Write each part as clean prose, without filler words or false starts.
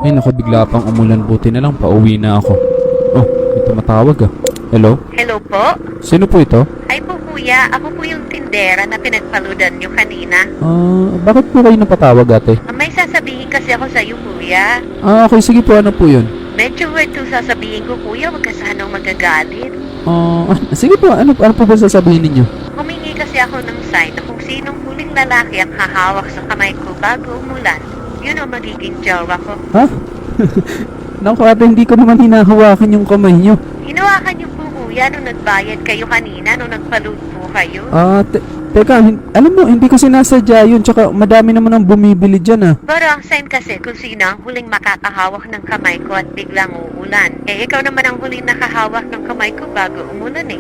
Ay naku, bigla pang umulan. Buti na lang, pauwi na ako. Oh, may tumatawag ah. Hello? Hello po? Sino po ito? Ay po kuya, ako po yung tindera na pinagpaludan nyo kanina. Bakit po kayo napatawag ate? May sasabihin kasi ako sa iyo kuya. Okay, sige po, ano po yun? Medyo weird yung sasabihin ko kuya, wag ka sanang magagalit. Sige po, ano po ba sasabihin ninyo? Humingi kasi ako ng sign na kung sinong huling lalaki ang hahawak sa kamay ko bago umulan, yun ang magiging jowa ko. Ha? Naku ate, hindi ko naman hinahawakan yung kamay nyo. Hinawakan niyo po kuya nung nagbayad kayo kanina, nung nagpaludo po kayo. Teka, alam mo, hindi ko sinasadya yun, tsaka madami naman ang bumibili dyan ah. Pero ang sign kasi kung sino ang huling makakahawak ng kamay ko at biglang uulan. Eh ikaw naman ang huling nakahawak ng kamay ko bago umulan eh.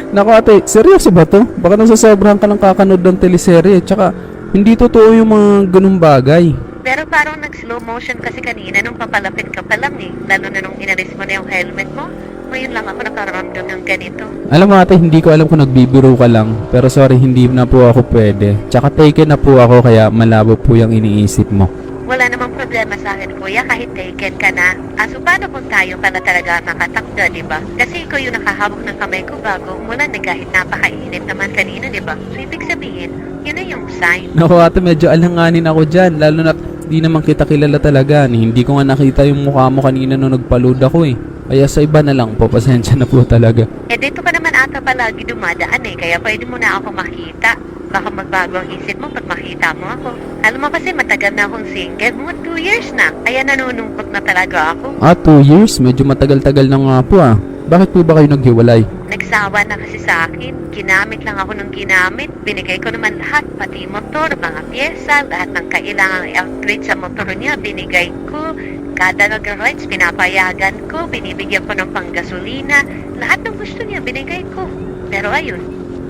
Naku ate, seryoso ba to? Baka nasasobrahan ka ng kakanood ng teleserye, tsaka hindi totoo yung mga ganung bagay. Pero parang nag-slow motion kasi kanina nung papalapit ka pa lang eh. Lalo na nung inalis mo na yung helmet mo. Ngayon lang ako nakaramdam ng ganito. Alam mo ate, hindi ko alam kung nagbibiro ka lang, pero sorry, hindi na po ako pwede. Tsaka taken na po ako, kaya malabo po yung iniisip mo. Wala namang problema sa akin kuya kahit taken ka na. So paano kung tayo pala talaga makatakda, di ba? Kasi ikaw yung nakahawak ng kamay ko bago umulan eh kahit napakainit naman kanina, di ba? So ibig sabihin, yun na yung sign. Naku ate, medyo alanganin ako dyan, lalo na di naman kita kilala talaga. Hindi ko nga nakita yung mukha mo kanina nung nagpaload ako eh. Kaya sa iba na lang po, pasensya na po talaga. Eh dito ka naman ata palagi dumadaan eh, kaya pwede mo na ako makita. Baka magbago ang isip mo pag makita mo ako. Alam mo kasi matagal na akong single, mga 2 years na. Kaya nanunungkot na talaga ako. 2 years? Medyo matagal-tagal na nga po ah. Bakit po ba kayo naghiwalay? Nagsawa na kasi sa akin. Ginamit lang ako ng ginamit. Binigay ko naman lahat, pati motor, mga pyesa, lahat ng kailangang i-upgrade sa motor niya, binigay ko. Kada nag-rides, pinapayagan ko, binibigyan ko ng panggasolina. Lahat ng gusto niya, binigay ko. Pero ayun,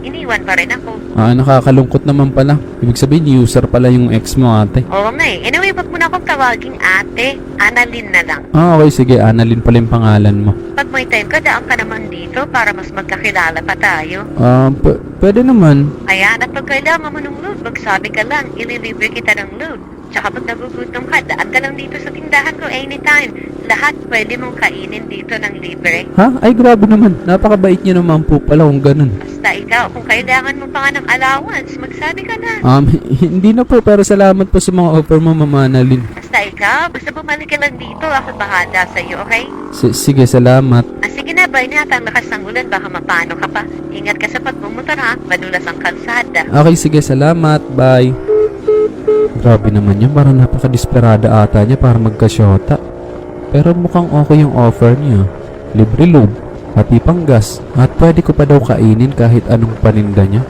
iniwan pa rin ako. Nakakalungkot naman pala. Ibig sabihin, user pala yung ex mo ate. Oo nga eh. Anyway, wag mo na akong tawaging ate. Annalyn na lang. Okay, sige. Annalyn pala yung pangalan mo. Pag may time ka, daan ka naman dito para mas magkakilala pa tayo. Pwede naman. Ayan, at pag kailangan mo ng load, magsabi ka lang, ililibre kita ng load. Tsaka pag nagugutom ka, daan ka lang dito sa tindahan ko anytime. Lahat pwede mong kainin dito ng libre. Ha? Ay, grabe naman. Napakabait niyo naman po pala kung ganun. Basta ikaw, kung kailangan mo pa nga ng allowance, magsabi ka na. Hindi na po, pero salamat po sa mga offer mo, Mama Annalyn. Basta ikaw, basta bumalik ka lang dito, ako bahala sa'yo, okay? Sige, salamat. Sige na, bay na ang lakas ng ulan, baka mapano ka pa. Ingat ka sa pagmumotor ha, madulas ang kalsada. Okay, sige, salamat. Bye. Grabe naman yun, parang napaka-desperada ata niya para magkasyota. Pero mukhang okay yung offer niya. Libre load, pati pang gas, at pwede ko pa daw kainin kahit anong paninda niya.